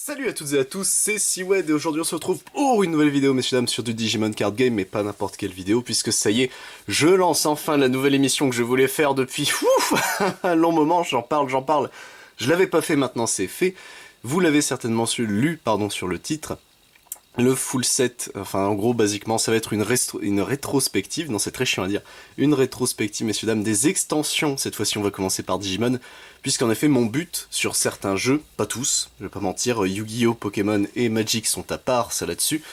Salut à toutes et à tous, c'est Siwed et aujourd'hui on se retrouve pour une nouvelle vidéo messieurs dames sur du Digimon Card Game, mais pas n'importe quelle vidéo puisque ça y est, je lance enfin la nouvelle émission que je voulais faire depuis un long moment, j'en parle, je l'avais pas fait, maintenant c'est fait, vous l'avez certainement lu sur le titre. Le full set, enfin en gros basiquement ça va être une rétrospective, non c'est très chiant à dire, une rétrospective messieurs dames des extensions, cette fois-ci on va commencer par Digimon, puisqu'en effet mon but sur certains jeux, pas tous, je vais pas mentir, Yu-Gi-Oh, Pokémon et Magic sont à part, ça là-dessus,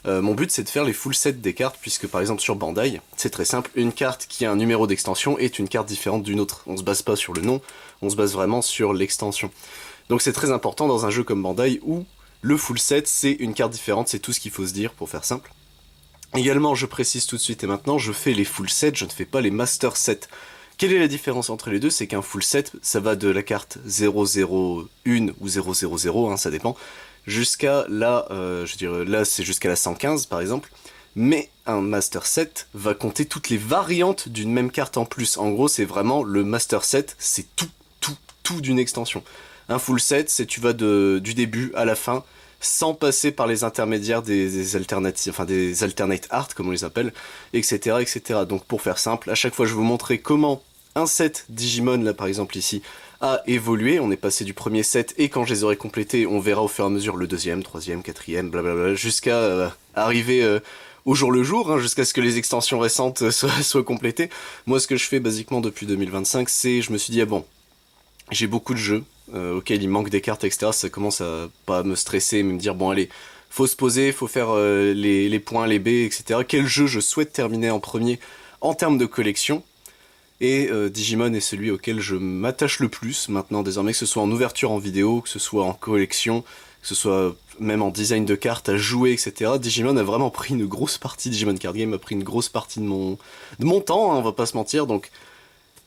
mon but c'est de faire les full sets des cartes, puisque par exemple sur Bandai, c'est très simple, une carte qui a un numéro d'extension est une carte différente d'une autre, on se base pas sur le nom, on se base vraiment sur l'extension. Donc c'est très important dans un jeu comme Bandai où le full set, c'est une carte différente, c'est tout ce qu'il faut se dire pour faire simple. Également, je précise tout de suite et maintenant, je fais les full sets, je ne fais pas les master sets. Quelle est la différence entre les deux? C'est qu'un full set, ça va de la carte 001 ou 000, hein, ça dépend, jusqu'à la, je dirais, là c'est jusqu'à la 115 par exemple. Mais un master set va compter toutes les variantes d'une même carte en plus. En gros, c'est vraiment le master set, c'est tout d'une extension. Un full set, c'est tu vas du début à la fin, sans passer par les intermédiaires des alternatives, enfin des alternate art, comme on les appelle, etc., etc. Donc pour faire simple, à chaque fois je vais vous montrer comment un set Digimon, là par exemple ici, a évolué. On est passé du premier set, et quand je les aurai complétés, on verra au fur et à mesure le deuxième, troisième, quatrième, blablabla, jusqu'à arriver au jour le jour, hein, jusqu'à ce que les extensions récentes soient complétées. Moi ce que je fais basiquement depuis 2025, c'est, je me suis dit, ah bon, j'ai beaucoup de jeux auxquels il manque des cartes, etc. Ça commence à pas me stresser, mais me dire, bon allez, faut se poser, faut faire les points, les baies, etc. Quel jeu je souhaite terminer en premier en termes de collection? Et Digimon est celui auquel je m'attache le plus maintenant désormais, que ce soit en ouverture en vidéo, que ce soit en collection, que ce soit même en design de cartes, à jouer, etc. Digimon a vraiment pris une grosse partie, Digimon Card Game a pris une grosse partie de mon temps, hein, on va pas se mentir, donc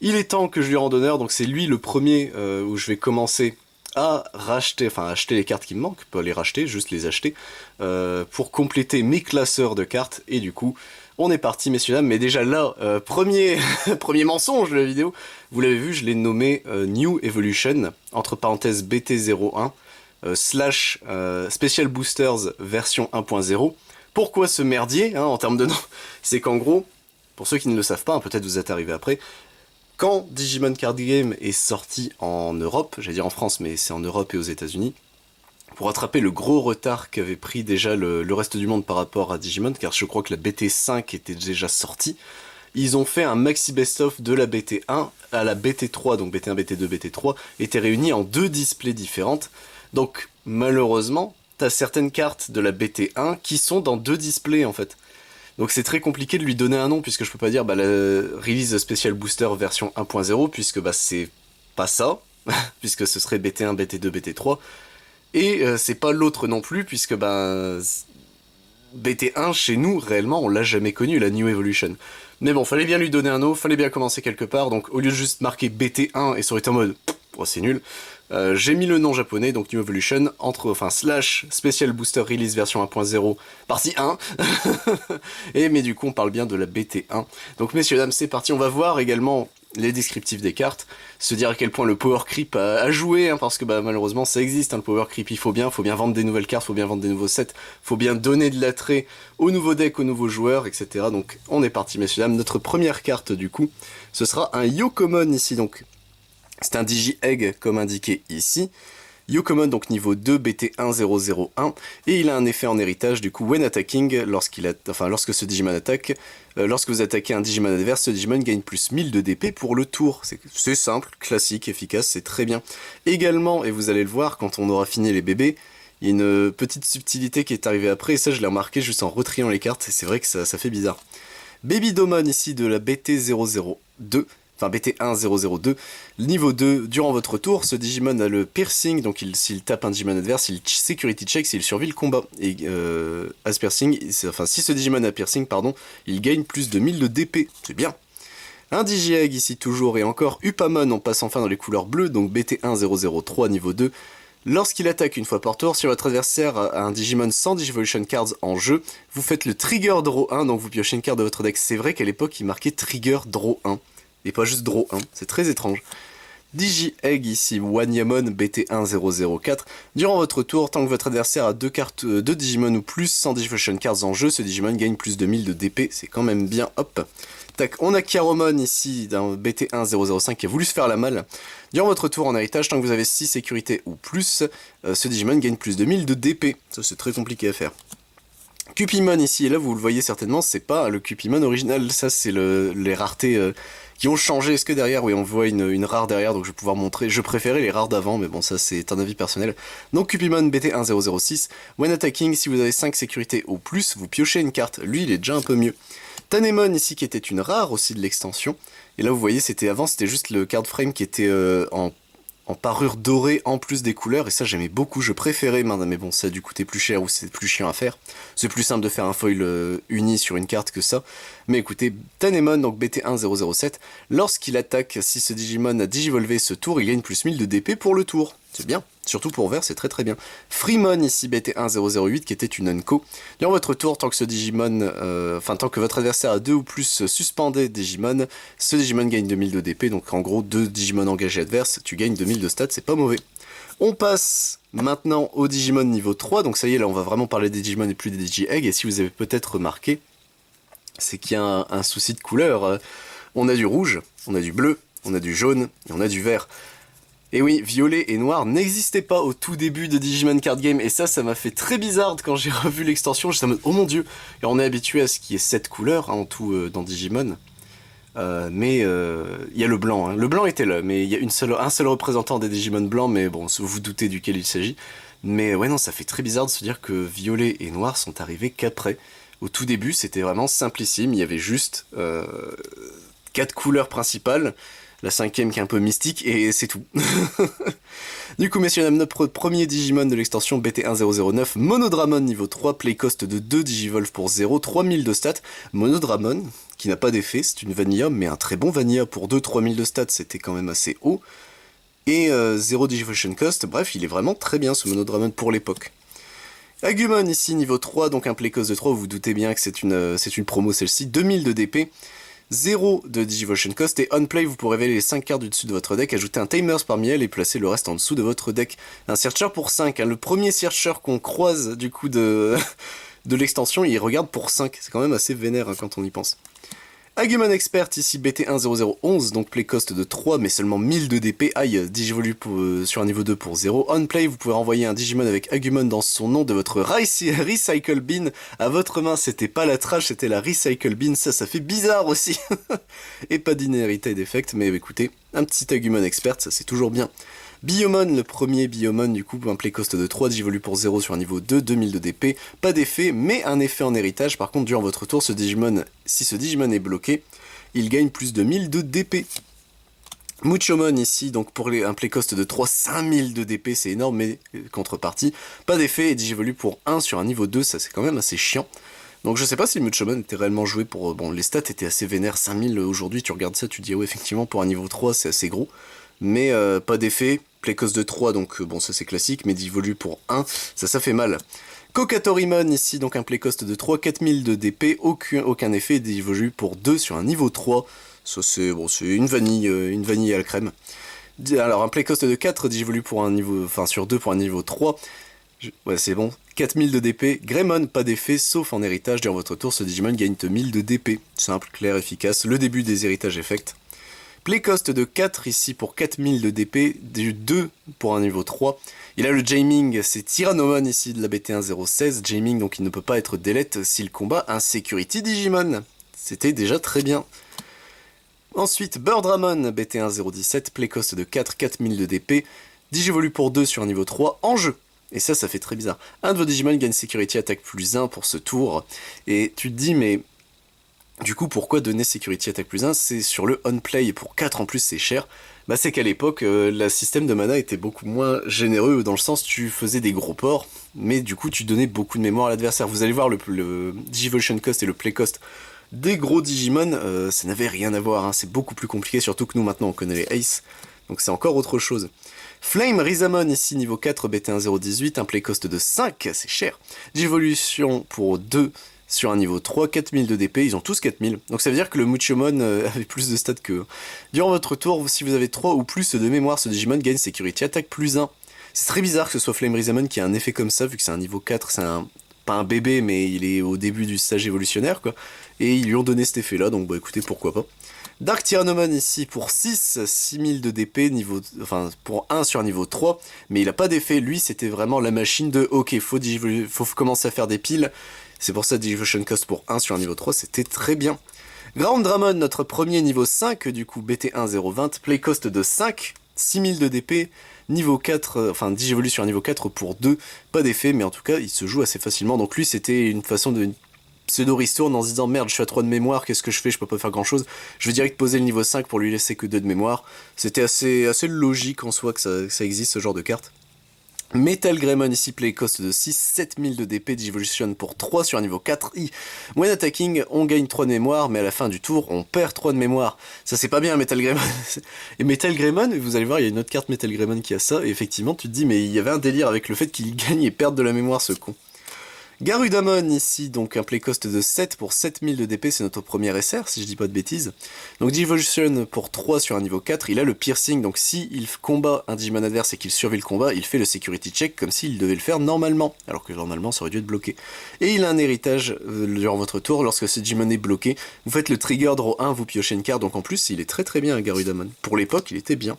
il est temps que je lui rende honneur, donc c'est lui le premier où je vais commencer à racheter, enfin acheter les cartes qui me manquent, pas les racheter, juste les acheter, pour compléter mes classeurs de cartes, et du coup, on est parti messieurs dames, mais déjà là, premier, premier mensonge de la vidéo, vous l'avez vu, je l'ai nommé New Evolution, entre parenthèses BT01, slash Special Boosters version 1.0. Pourquoi ce merdier, hein, en termes de nom? C'est qu'en gros, pour ceux qui ne le savent pas, hein, peut-être vous êtes arrivés après, quand Digimon Card Game est sorti en Europe, j'allais dire en France, mais c'est en Europe et aux États-Unis, pour rattraper le gros retard qu'avait pris déjà le reste du monde par rapport à Digimon, car je crois que la BT5 était déjà sortie, ils ont fait un maxi best-of de la BT1 à la BT3, donc BT1, BT2, BT3, étaient réunis en deux displays différentes. Donc malheureusement, t'as certaines cartes de la BT1 qui sont dans deux displays en fait. Donc c'est très compliqué de lui donner un nom, puisque je peux pas dire bah, la release Special Booster version 1.0, puisque bah, c'est pas ça, puisque ce serait BT1, BT2, BT3, et c'est pas l'autre non plus, puisque bah, BT1 chez nous, réellement, on l'a jamais connu, la New Evolution. Mais bon, fallait bien lui donner un nom, fallait bien commencer quelque part, donc au lieu de juste marquer BT1 et ça aurait été en mode oh, c'est nul, j'ai mis le nom japonais, donc New Evolution, slash Special Booster Release version 1.0, partie 1, mais du coup on parle bien de la BT1. Donc messieurs dames, c'est parti, on va voir également les descriptifs des cartes, se dire à quel point le power creep a joué, hein, parce que bah, malheureusement ça existe, hein, le power creep, il faut bien vendre des nouvelles cartes, faut bien vendre des nouveaux sets, faut bien donner de l'attrait aux nouveaux decks, aux nouveaux joueurs, etc. Donc on est parti messieurs dames, notre première carte du coup, ce sera un Yokomon ici, donc c'est un Digi-Egg comme indiqué ici. Yokomon donc niveau 2 BT1001 et il a un effet en héritage du coup when attacking lorsque ce Digimon attaque, lorsque vous attaquez un Digimon adverse, ce Digimon gagne plus 1000 de DP pour le tour. C'est simple, classique, efficace, c'est très bien. Également, et vous allez le voir quand on aura fini les bébés, il y a une petite subtilité qui est arrivée après et ça je l'ai remarqué juste en retriant les cartes et c'est vrai que ça fait bizarre. Baby Domon ici de la BT002. Enfin BT1002, niveau 2, durant votre tour, ce Digimon a le piercing, donc s'il tape un Digimon adverse, il security check s'il survit le combat. Et as piercing, si ce Digimon a piercing, pardon, il gagne plus de 1000 de DP, c'est bien. Un Digi-Egg ici toujours, et encore Upamon, on passe enfin dans les couleurs bleues, donc BT1003 niveau 2. Lorsqu'il attaque une fois par tour, si votre adversaire a un Digimon sans Digivolution Cards en jeu, vous faites le Trigger Draw 1, donc vous piochez une carte de votre deck. C'est vrai qu'à l'époque, il marquait Trigger Draw 1. Et pas juste draw 1, c'est très étrange. Digi-Egg ici, Wanyamon BT1004. Durant votre tour, tant que votre adversaire a 2 cartes de Digimon ou plus sans Digivolution Cards en jeu, ce Digimon gagne plus de 1000 de DP, c'est quand même bien, hop. Tac, on a Chiaromon ici, d'un BT1005 qui a voulu se faire la malle. Durant votre tour en héritage, tant que vous avez 6 sécurités ou plus, ce Digimon gagne plus de 1000 de DP. Ça c'est très compliqué à faire. Cupimon ici, et là vous le voyez certainement, c'est pas le Cupimon original, ça c'est les raretés qui ont changé. Est-ce que derrière, oui on voit une rare derrière, donc je vais pouvoir montrer, je préférais les rares d'avant, mais bon ça c'est un avis personnel. Donc Cupimon BT1006, when attacking, si vous avez 5 sécurités ou plus, vous piochez une carte, lui il est déjà un peu mieux. Tanemon ici qui était une rare aussi de l'extension, et là vous voyez avant c'était juste le card frame qui était en parure dorée en plus des couleurs, et ça j'aimais beaucoup, je préférais, mais bon ça a dû coûter plus cher ou c'est plus chiant à faire. C'est plus simple de faire un foil uni sur une carte que ça. Mais écoutez, Tanemon, donc BT1007, lorsqu'il attaque, si ce Digimon a digivolvé ce tour, il gagne plus 1000 de DP pour le tour. C'est bien, surtout pour vert, c'est très très bien. Freemon ici, BT1008, qui était une Unco. Durant votre tour, tant que ce Digimon, tant que votre adversaire a 2 ou plus suspendés Digimon, ce Digimon gagne 2000 de DP, donc en gros 2 Digimon engagés adverses, tu gagnes 2000 de stats, c'est pas mauvais. On passe maintenant au Digimon niveau 3, donc ça y est, là on va vraiment parler des Digimon et plus des Digi-Egg, et si vous avez peut-être remarqué, c'est qu'il y a un souci de couleur. On a du rouge, on a du bleu, on a du jaune, et on a du vert. Et oui, violet et noir n'existaient pas au tout début de Digimon Card Game, et ça m'a fait très bizarre quand j'ai revu l'extension, j'étais en mode, oh mon dieu, et on est habitué à ce qu'il y ait 7 couleurs en tout dans Digimon. Mais il y a le blanc, hein. Le blanc était là, mais il y a un seul représentant des Digimon blancs, mais bon, vous vous doutez duquel il s'agit. Mais ouais non, ça fait très bizarre de se dire que violet et noir sont arrivés qu'après. Au tout début, c'était vraiment simplissime, il y avait juste 4 couleurs principales, la 5ème qui est un peu mystique, et c'est tout. Du coup, messieurs, notre premier Digimon de l'extension BT1009, Monodramon niveau 3, play cost de 2 Digivolve pour 0, 3000 de stats. Monodramon, qui n'a pas d'effet, c'est une Vanilla, mais un très bon Vanilla pour 2, 3000 de stats, c'était quand même assez haut. Et 0 Digivolution cost, bref, il est vraiment très bien ce Monodramon pour l'époque. Agumon ici, niveau 3, donc un play cost de 3, vous vous doutez bien que c'est une promo celle-ci, 2000 de DP. 0 de Digivolution Cost, et on play vous pourrez révéler les 5 cartes du dessus de votre deck, ajouter un Timers parmi elles et placer le reste en dessous de votre deck. Un Searcher pour 5, hein, le premier Searcher qu'on croise du coup de l'extension, il regarde pour 5, c'est quand même assez vénère hein, quand on y pense. Agumon Expert ici, BT1011, donc play cost de 3 mais seulement 1000 de DP, aïe, Digivolu sur un niveau 2 pour 0. On play, vous pouvez renvoyer un Digimon avec Agumon dans son nom de votre Recycle Bin à votre main, c'était pas la trash, c'était la Recycle Bin, ça fait bizarre aussi. Et pas d'inherited effect, mais écoutez, un petit Agumon Expert, ça c'est toujours bien. Biomon, le premier Biomon, du coup, un play cost de 3, Digivolu pour 0 sur un niveau 2, 2000 de DP, pas d'effet, mais un effet en héritage. Par contre, durant votre tour, si ce Digimon est bloqué, il gagne plus de 1000 de DP. Muchomon ici, donc pour un play cost de 3, 5000 de DP, c'est énorme, mais contrepartie, pas d'effet, et Digivolu pour 1 sur un niveau 2, ça c'est quand même assez chiant. Donc je sais pas si Muchomon était réellement joué pour... Bon, les stats étaient assez vénères, 5000 aujourd'hui, tu regardes ça, tu dis, ouais, effectivement, pour un niveau 3, c'est assez gros. Mais pas d'effet, play cost de 3, donc bon, ça c'est classique, mais Digivolu pour 1, ça fait mal. Kokatorimon ici, donc un play cost de 3, 4000 de DP, aucun effet, Digivolu pour 2 sur un niveau 3. Ça c'est une vanille à la crème. Alors un play cost de 4, Digivolu pour un niveau, sur 2 pour un niveau 3. Ouais c'est bon, 4000 de DP, Greymon, pas d'effet, sauf en héritage, durant votre tour, ce Digimon gagne 1000 de DP. Simple, clair, efficace, le début des héritages effects. Play cost de 4 ici pour 4000 de DP, 2 pour un niveau 3. Il a le Jaming, c'est Tyrannomon ici de la BT1016, Jaming donc il ne peut pas être delete s'il combat un Security Digimon. C'était déjà très bien. Ensuite, Birdramon, BT1017, play cost de 4, 4000 de DP, Digivolu pour 2 sur un niveau 3, en jeu. Et ça fait très bizarre. Un de vos Digimon gagne Security Attack plus 1 pour ce tour, et tu te dis mais... Du coup, pourquoi donner Security Attack plus 1? C'est sur le on-play, et pour 4 en plus c'est cher. Bah c'est qu'à l'époque, le système de mana était beaucoup moins généreux, dans le sens tu faisais des gros ports, mais du coup tu donnais beaucoup de mémoire à l'adversaire. Vous allez voir le Digivolution Cost et le Play Cost des gros Digimon, ça n'avait rien à voir, hein. C'est beaucoup plus compliqué, surtout que nous maintenant on connaît les Ace, donc c'est encore autre chose. Flame Rizamon ici, niveau 4, BT1018, un Play Cost de 5, c'est cher. Digivolution pour 2, sur un niveau 3, 4000 de DP, ils ont tous 4000. Donc ça veut dire que le Muchomon avait plus de stats qu'eux. Durant votre tour, si vous avez 3 ou plus de mémoire, ce Digimon gagne Security Attack plus 1. C'est très bizarre que ce soit Flame Rizamon qui a un effet comme ça, vu que c'est un niveau 4, c'est pas un bébé, mais il est au début du stage évolutionnaire, quoi. Et ils lui ont donné cet effet-là, donc bah écoutez, pourquoi pas. Dark Tyrannomon ici pour 6000 de DP, enfin pour 1 sur un niveau 3, mais il a pas d'effet, lui c'était vraiment la machine de ok, faut commencer à faire des piles, c'est pour ça Digivolution Cost pour 1 sur un niveau 3, c'était très bien. Ground Dramon, notre premier niveau 5, du coup BT1 020, play cost de 5, 6000 de DP, niveau 4, enfin Digivolu sur un niveau 4 pour 2, pas d'effet, mais en tout cas il se joue assez facilement, donc lui c'était une façon de pseudo-restourne en se disant merde je suis à 3 de mémoire, qu'est-ce que je fais, je peux pas faire grand chose, je vais direct poser le niveau 5 pour lui laisser que 2 de mémoire. C'était assez logique en soi que ça existe ce genre de carte. Metal Greymon ici play cost de 6, 7000 de DP, Digivolution pour 3 sur un niveau 4. When attacking, on gagne 3 de mémoire, mais à la fin du tour, on perd 3 de mémoire. Ça c'est pas bien Metal Greymon. Et Metal Greymon, vous allez voir, il y a une autre carte Metal Greymon qui a ça, et effectivement tu te dis mais il y avait un délire avec le fait qu'il gagne et perde de la mémoire ce con. Garudamon ici, donc un play cost de 7 pour 7000 de DP, c'est notre premier SR, si je dis pas de bêtises. Donc Digivolution pour 3 sur un niveau 4, il a le piercing, donc si il combat un Digimon adverse et qu'il survit le combat, il fait le security check comme s'il devait le faire normalement, alors que normalement ça aurait dû être bloqué. Et il a un héritage durant votre tour, lorsque ce Digimon est bloqué, vous faites le trigger draw 1, vous piochez une carte, donc en plus il est très bien Garudamon. Pour l'époque il était bien.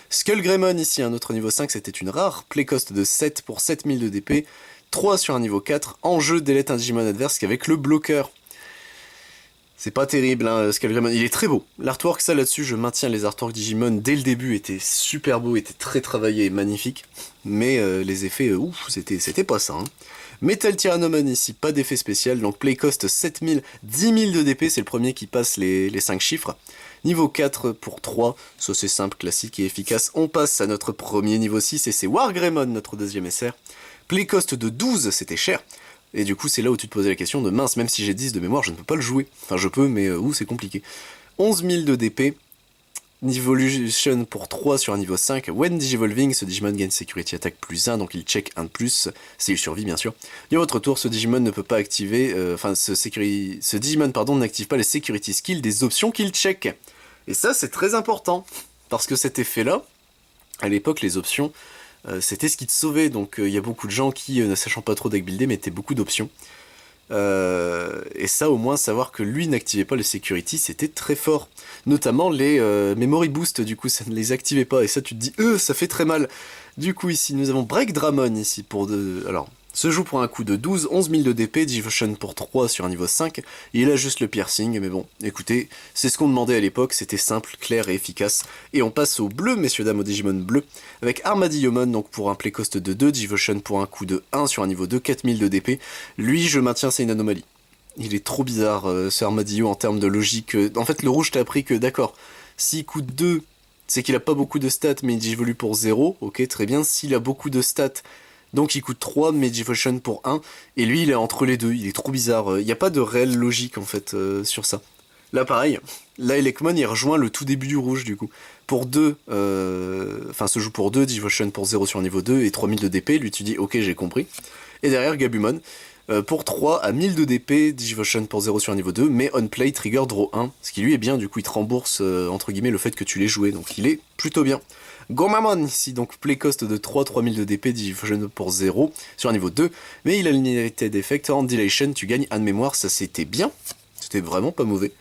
Skull Greymon ici, un autre niveau 5, c'était une rare, play cost de 7 pour 7000 de DP, 3 sur un niveau 4, en jeu délète un Digimon adverse qu'avec le bloqueur. C'est pas terrible, hein, Skull Greymon, il est très beau. L'artwork, ça là-dessus, je maintiens les artworks Digimon dès le début, étaient super beaux, étaient très travaillés et magnifiques. Mais les effets, ouf, c'était pas ça. Hein. Metal Tyrannomon ici, pas d'effet spécial, donc play cost 7000, 10 000 de DP, c'est le premier qui passe les 5 chiffres. Niveau 4 pour 3, ça c'est simple, classique et efficace. On passe à notre premier niveau 6 et c'est Wargreymon, notre deuxième SR. Play cost de 12, c'était cher. Et du coup, c'est là où tu te posais la question de mince, même si j'ai 10 de mémoire, je ne peux pas le jouer. Enfin, je peux, mais c'est compliqué. 11 000 de DP. Digivolution pour 3 sur un niveau 5. When Digivolving, ce Digimon gagne Security Attack plus 1, donc il check 1 de plus, s'il survit bien sûr. Et à votre tour, ce Digimon ne peut pas activer, ce Digimon, pardon, n'active pas les Security Skills des options qu'il check. Et ça, c'est très important, parce que cet effet-là, à l'époque, les options, c'était ce qui te sauvait, donc il y a beaucoup de gens qui, ne sachant pas trop deck builder, mettaient beaucoup d'options. Et ça, au moins, savoir que lui n'activait pas les security, c'était très fort. Notamment les memory boost, du coup, ça ne les activait pas. Et ça, tu te dis, ça fait très mal. Du coup, ici, nous avons Break Dramon, ici, pour deux... Alors, se joue pour un coup de 12, 11 000 de DP, Digivolution pour 3 sur un niveau 5, et il a juste le piercing, mais bon, écoutez, c'est ce qu'on demandait à l'époque, c'était simple, clair et efficace. Et on passe au bleu, messieurs dames, au Digimon bleu, avec Armadillomon, donc pour un play cost de 2, Digivolution pour un coup de 1 sur un niveau 2, 4000 de DP. Lui, je maintiens, c'est une anomalie. Il est trop bizarre, ce Armadillo, en termes de logique. En fait, le rouge t'a appris que, d'accord, s'il coûte 2, c'est qu'il a pas beaucoup de stats, mais il digivolue pour 0, ok, très bien. S'il a beaucoup de stats, donc il coûte 3, mais Digivolution pour 1, et lui il est entre les deux, il est trop bizarre, il n'y a pas de réelle logique en fait sur ça. Là pareil, là Elecmon il rejoint le tout début du rouge du coup. Pour 2, se joue pour 2, Digivolution pour 0 sur niveau 2 et 3000 de DP, lui tu dis ok j'ai compris. Et derrière Gabumon, pour 3 à 1000 de DP, Digivolution pour 0 sur niveau 2, mais on play trigger draw 1, ce qui lui est bien, du coup il te rembourse entre guillemets le fait que tu l'aies joué, donc il est plutôt bien. Gomamon ici, donc play cost de 3, 3000 de DP, Digivolution pour 0 sur un niveau 2, mais il a l'Inherited Effect, en Dilation, tu gagnes 1 de mémoire, ça c'était bien, c'était vraiment pas mauvais.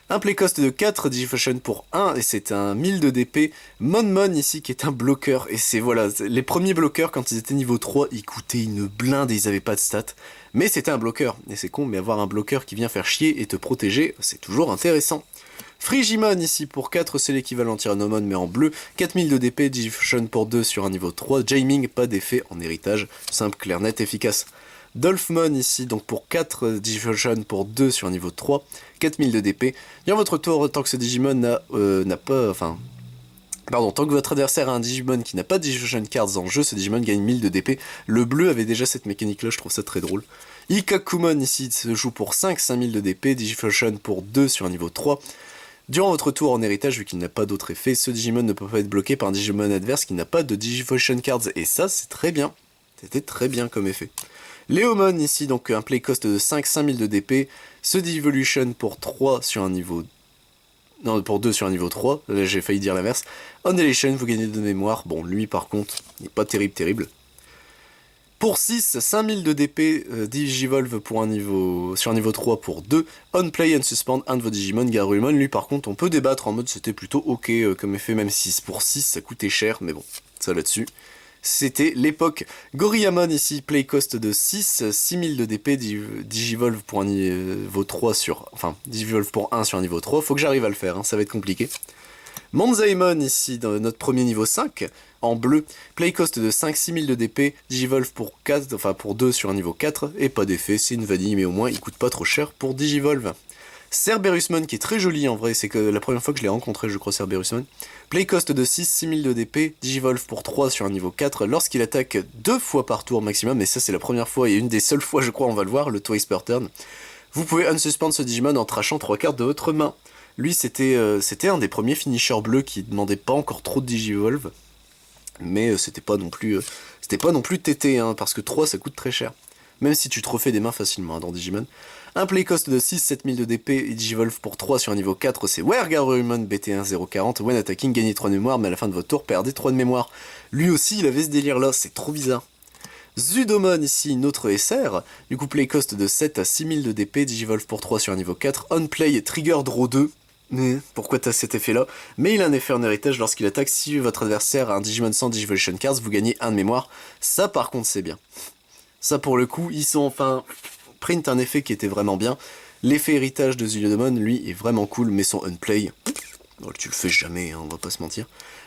Un play cost de 4, Digivolution pour 1, et c'est un 1000 de DP, Monmon ici qui est un bloqueur, et c'est voilà, les premiers bloqueurs quand ils étaient niveau 3, ils coûtaient une blinde et ils avaient pas de stats, mais c'était un bloqueur, et c'est con, mais avoir un bloqueur qui vient faire chier et te protéger, c'est toujours intéressant. Frigimon ici pour 4, c'est l'équivalent Tyrannomon mais en bleu, 4000 de DP, Digivolution pour 2 sur un niveau 3, Jaming, pas d'effet en héritage, simple, clair, net, efficace. Dolphmon ici, donc pour 4, Digivolution pour 2 sur un niveau 3, 4000 de DP. Bien votre tour, tant que ce Digimon n'a pas... Enfin... Pardon, tant que votre adversaire a un Digimon qui n'a pas de Digivolution Cards en jeu, ce Digimon gagne 1000 de DP. Le bleu avait déjà cette mécanique-là, je trouve ça très drôle. Ikakumon ici se joue pour 5, 5000 de DP, Digivolution pour 2 sur un niveau 3. Durant votre tour en héritage, vu qu'il n'a pas d'autre effet, ce Digimon ne peut pas être bloqué par un Digimon adverse qui n'a pas de Digivolution Cards, et ça c'est très bien. C'était très bien comme effet. Léomon ici, donc un play cost de 5, 5000 de DP. Ce Devolution pour 3 sur un niveau... Non, pour 2 sur un niveau 3, là j'ai failli dire l'inverse. Annihilation, vous gagnez de mémoire. Bon, lui par contre, il n'est pas terrible. Pour 6, 5000 de DP, Digivolve pour sur un niveau 3 pour 2. Unplay and suspend un de vos Digimon, Garurumon. Lui par contre, on peut débattre en mode c'était plutôt ok comme effet, même si pour 6 ça coûtait cher, mais bon, ça là-dessus. C'était l'époque. Goriyamon ici, play cost de 6, 6000 de DP, Digivolve pour un niveau 3 sur... Enfin, Digivolve pour 1 sur un niveau 3, faut que j'arrive à le faire, hein, ça va être compliqué. Monzaemon ici, dans notre premier niveau 5, en bleu, play cost de 5, 6000 de DP, Digivolve pour 4, enfin pour 2 sur un niveau 4, et pas d'effet, c'est une vanille, mais au moins il coûte pas trop cher pour Digivolve. Cerberusmon qui est très joli en vrai, c'est que la première fois que je l'ai rencontré, je crois, Cerberusmon. Play cost de 6, 6000 de DP, Digivolve pour 3 sur un niveau 4, lorsqu'il attaque 2 fois par tour maximum, et ça c'est la première fois et une des seules fois je crois on va le voir, le twice per turn. Vous pouvez unsuspend ce Digimon en trashant 3 cartes de votre main. Lui c'était un des premiers finishers bleus qui demandait pas encore trop de Digivolve, mais c'était pas non plus TT, hein, parce que 3 ça coûte très cher. Même si tu te refais des mains facilement hein, dans Digimon. Un play cost de 6, 7000 de DP et Digivolve pour 3 sur un niveau 4, c'est Where Garurumon BT1 040. When attacking, gagnez 3 de mémoire, mais à la fin de votre tour, perdez 3 de mémoire. Lui aussi, il avait ce délire là, c'est trop bizarre. Zudomon ici, une autre SR, du coup play cost de 7 à 6000 de DP, Digivolve pour 3 sur un niveau 4, on play Trigger Draw 2. Mais pourquoi t'as cet effet là? Mais il a un effet en héritage lorsqu'il attaque, si votre adversaire a un Digimon sans Digivolution Cards, vous gagnez 1 de mémoire. Ça par contre c'est bien. Ça pour le coup, ils sont enfin... Print un effet qui était vraiment bien. L'effet héritage de Zudomon, lui, est vraiment cool, mais son unplay... Oh, tu le fais jamais, hein, on va pas se mentir.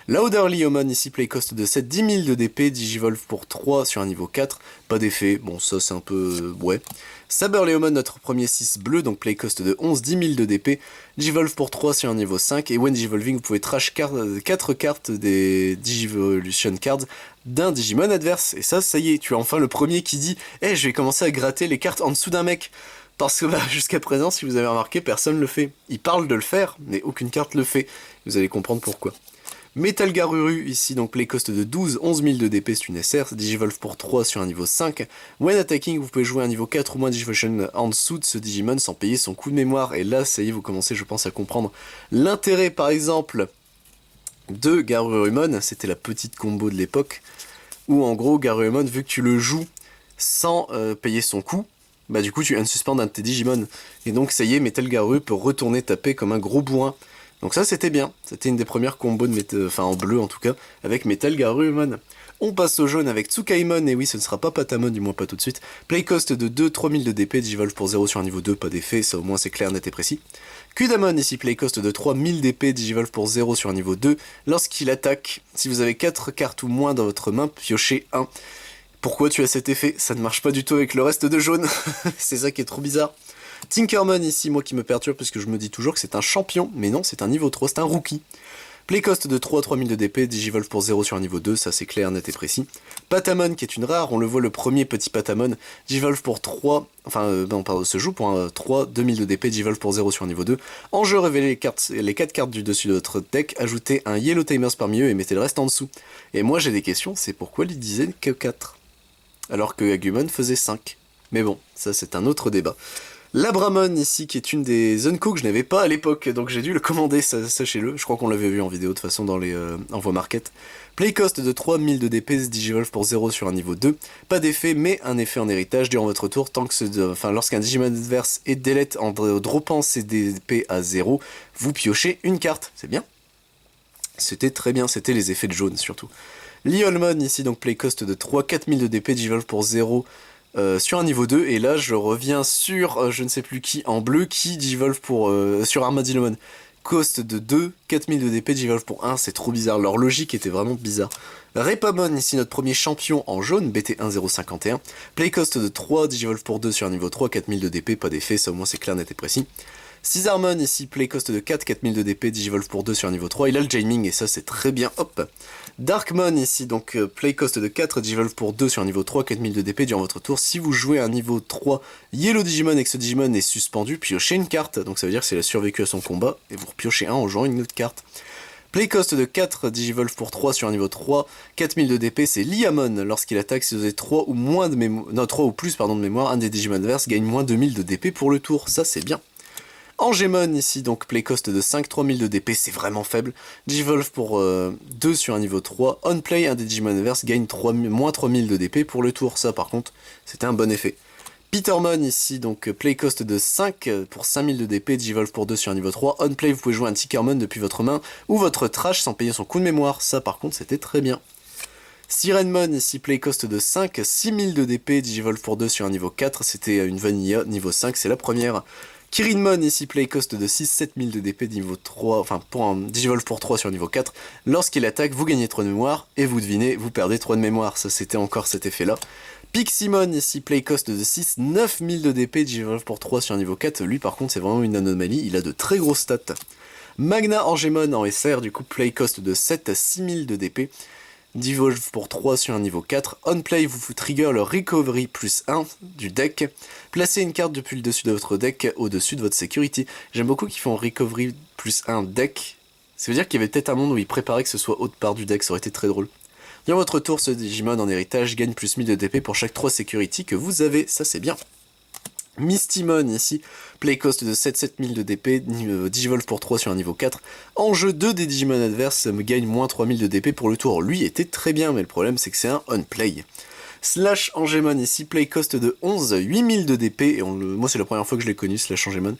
Lauderlyomon, ici, play cost de 7, 10 000 de DP, Digivolve pour 3 sur un niveau 4, pas d'effet, bon ça c'est un peu... ouais. Saberleomon, notre premier 6 bleu, donc play cost de 11, 10 000 de DP, Digivolve pour 3 sur un niveau 5, et when Digivolving, vous pouvez trash 4 cartes des Digivolution Cards d'un Digimon adverse, et ça y est, tu as enfin le premier qui dit « Eh, je vais commencer à gratter les cartes en dessous d'un mec !» Parce que jusqu'à présent, si vous avez remarqué, personne le fait. Il parle de le faire, mais aucune carte le fait. Vous allez comprendre pourquoi. Metal Garuru, ici, donc play cost de 12, 11 000 de DP, c'est une SR, Digivolve pour 3 sur un niveau 5. When attacking, vous pouvez jouer un niveau 4 ou moins Digivolution en dessous de ce Digimon sans payer son coup de mémoire. Et là, ça y est, vous commencez, je pense, à comprendre l'intérêt, par exemple, de Garurumon. C'était la petite combo de l'époque, où en gros, Garurumon, vu que tu le joues sans payer son coup, bah du coup tu unsuspend un de tes Digimon. Et donc ça y est, Metal Garuru peut retourner taper comme un gros bourrin. Donc ça c'était bien, c'était une des premières combos de enfin en bleu en tout cas, avec Metal Garurumon. On passe au jaune avec Tsukaimon, et oui ce ne sera pas Patamon, du moins pas tout de suite. Play cost de 2, 3000 de DP, Digivolve pour 0 sur un niveau 2, pas d'effet, ça au moins c'est clair, net et précis. Kudamon ici, play cost de 3000 DP, Digivolve pour 0 sur un niveau 2. Lorsqu'il attaque, si vous avez 4 cartes ou moins dans votre main, piochez 1. Pourquoi tu as cet effet? Ça ne marche pas du tout avec le reste de jaune. C'est ça qui est trop bizarre. Tinkermon ici, moi qui me perturbe parce que je me dis toujours que c'est un champion, mais non, c'est un niveau 3, c'est un rookie. Play cost de 3 à 3000 de DP, Digivolve pour 0 sur un niveau 2, ça c'est clair, net et précis. Patamon qui est une rare, on le voit le premier petit Patamon, Digivolve pour 3, se joue pour un 3, 2000 de DP, Digivolve pour 0 sur un niveau 2. En jeu, révélez les 4 cartes du dessus de votre deck, ajoutez un Yellow Timers parmi eux et mettez le reste en dessous. Et moi j'ai des questions, c'est pourquoi il disait que 4 alors que Agumon faisait 5. Mais bon, ça c'est un autre débat. Labramon ici, qui est une des Unco que je n'avais pas à l'époque, donc j'ai dû le commander, sachez-le. Je crois qu'on l'avait vu en vidéo de toute façon dans les envois market. Play cost de 3000 de DP, Digivolve pour 0 sur un niveau 2. Pas d'effet, mais un effet en héritage durant votre tour, tant que lorsqu'un Digimon adverse est delete en droppant ses DP à 0, vous piochez une carte. C'est bien. C'était très bien, c'était les effets de jaune surtout. Liolmon ici, donc play cost de 3, 4000 de DP, Digivolve pour 0 sur un niveau 2, et là je reviens sur je ne sais plus qui en bleu, qui Digivolve pour sur Armadillomon. Cost de 2, 4000 de DP, Digivolve pour 1, c'est trop bizarre, leur logique était vraiment bizarre. Repamon ici, notre premier champion en jaune, BT1051. Play cost de 3, Digivolve pour 2 sur un niveau 3, 4000 de DP, pas d'effet, ça au moins c'est clair, net et précis. Caesarmon ici, play cost de 4, 4000 de DP, Digivolve pour 2 sur un niveau 3, il a le Jaming et ça c'est très bien, hop. Darkmon ici, donc play cost de 4, Digivolve pour 2 sur un niveau 3, 4000 de DP durant votre tour. Si vous jouez un niveau 3 Yellow Digimon et que ce Digimon est suspendu, piochez une carte, donc ça veut dire que c'est la survécu à son combat, et vous repiochez un en jouant une autre carte. Playcost de 4, Digivolve pour 3 sur un niveau 3, 4000 de DP, c'est Liamon. Lorsqu'il attaque, si vous avez 3 ou moins de mémoire, non, 3 ou plus pardon, de mémoire, un des Digimon adverses gagne moins 2000 de DP pour le tour, ça c'est bien. Angemon ici, donc playcost de 5, 3000 de DP, c'est vraiment faible. Digivolve pour 2 sur un niveau 3. On play, un des Digimon adverses gagne moins 3000 de DP pour le tour, ça par contre, c'était un bon effet. Petermon ici, donc playcost de 5 pour 5000 de DP, Digivolve pour 2 sur un niveau 3. On play, vous pouvez jouer un Tickermon depuis votre main ou votre trash sans payer son coup de mémoire, ça par contre c'était très bien. Sirenmon ici, playcost de 5, 6000 de DP, Digivolve pour 2 sur un niveau 4, c'était une Vanilla, niveau 5, c'est la première. Kirinmon ici, playcost de 6, 7000 de DP, niveau 3, enfin pour un Digivolve pour 3 sur niveau 4. Lorsqu'il attaque, vous gagnez 3 de mémoire, et vous devinez, vous perdez 3 de mémoire, ça c'était encore cet effet-là. Piximon ici, playcost de 6, 9000 de DP, Digivolve pour 3 sur niveau 4, lui par contre c'est vraiment une anomalie, il a de très grosses stats. Magna Angemon en SR, du coup playcost de 7, 6000 de DP, Digivolve pour 3 sur un niveau 4. On play, vous trigger le recovery plus 1 du deck. Placez une carte depuis le dessus de votre deck au-dessus de votre security. J'aime beaucoup qu'ils font recovery plus 1 deck. Ça veut dire qu'il y avait peut-être un monde où ils préparaient que ce soit haute part du deck, ça aurait été très drôle. Dans votre tour, ce Digimon en héritage gagne plus 1000 de DP pour chaque 3 security que vous avez, ça c'est bien. Mistymon ici, playcost de 7, 7000 de DP, Digivolve pour 3 sur un niveau 4. En jeu, 2 des Digimon adverses me gagnent moins 3000 de DP pour le tour. Lui était très bien, mais le problème c'est que c'est un on-play. Slash Angemon ici, playcost de 11, 8000 de DP, et moi c'est la première fois que je l'ai connu, Slash Angemon.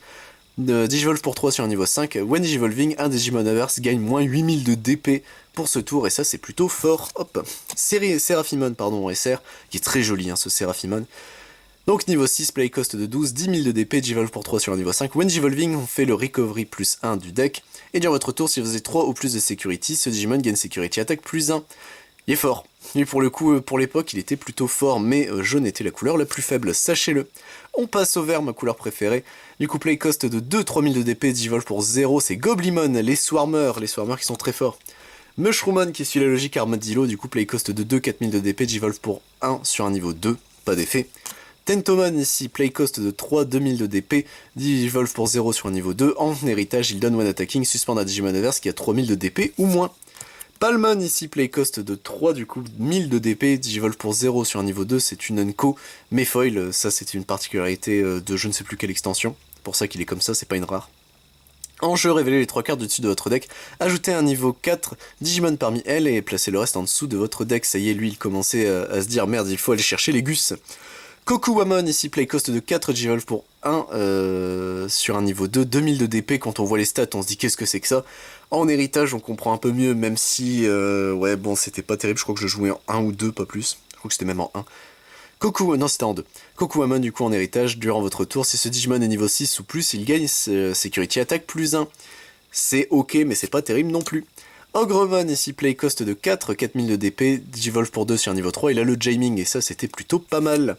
Digivolve pour 3 sur un niveau 5, when Digivolving, un des Digimon adverses gagne moins 8000 de DP pour ce tour, et ça c'est plutôt fort. Hop, Seraphimon, pardon, en SR, qui est très joli ce Seraphimon. Donc niveau 6, playcost de 12, 10 000 de DP, Digivolve pour 3 sur un niveau 5. When Digivolving, on fait le recovery plus 1 du deck. Et durant votre tour, si vous avez 3 ou plus de security, ce Digimon gagne security attack plus 1. Il est fort. Et pour le coup, pour l'époque, il était plutôt fort, mais jaune était la couleur la plus faible, sachez-le. On passe au vert, ma couleur préférée. Du coup, playcost de 2, 3000 de DP, Digivolve pour 0, c'est Goblimon, les Swarmers qui sont très forts. Mushroomon qui suit la logique Armadillo, du coup playcost de 2, 4000 de DP, Digivolve pour 1 sur un niveau 2, pas d'effet. Tentomon ici, playcost de 3, 2000 de DP, Digivolve pour 0 sur un niveau 2, en héritage il donne one attacking, suspend un Digimon adverse qui a 3000 de DP ou moins. Palmon ici, playcost de 3 du coup, 1000 de DP, Digivolve pour 0 sur un niveau 2, c'est une Unco, mais foil, ça c'est une particularité de je ne sais plus quelle extension, pour ça qu'il est comme ça, c'est pas une rare. En jeu, révélez les 3 cartes du dessus de votre deck, ajoutez un niveau 4 Digimon parmi elles et placez le reste en dessous de votre deck. Ça y est, lui il commençait à se dire merde, il faut aller chercher les Gus. Kokuwamon ici, playcost de 4, Digivolve pour 1 sur un niveau 2, 2000 de DP. Quand on voit les stats, on se dit qu'est-ce que c'est que ça. En héritage, on comprend un peu mieux, même si, ouais, bon, c'était pas terrible. Je crois que je jouais en 1 ou 2, pas plus. Je crois que c'était même en 1. Non, c'était en 2. Kokuwamon, du coup, en héritage, durant votre tour, si ce Digimon est niveau 6 ou plus, il gagne Security Attack plus 1. C'est ok, mais c'est pas terrible non plus. Ogremon, ici, playcost de 4, 4000 de DP, Digivolve pour 2 sur niveau 3, il a le Jaming, et ça, c'était plutôt pas mal.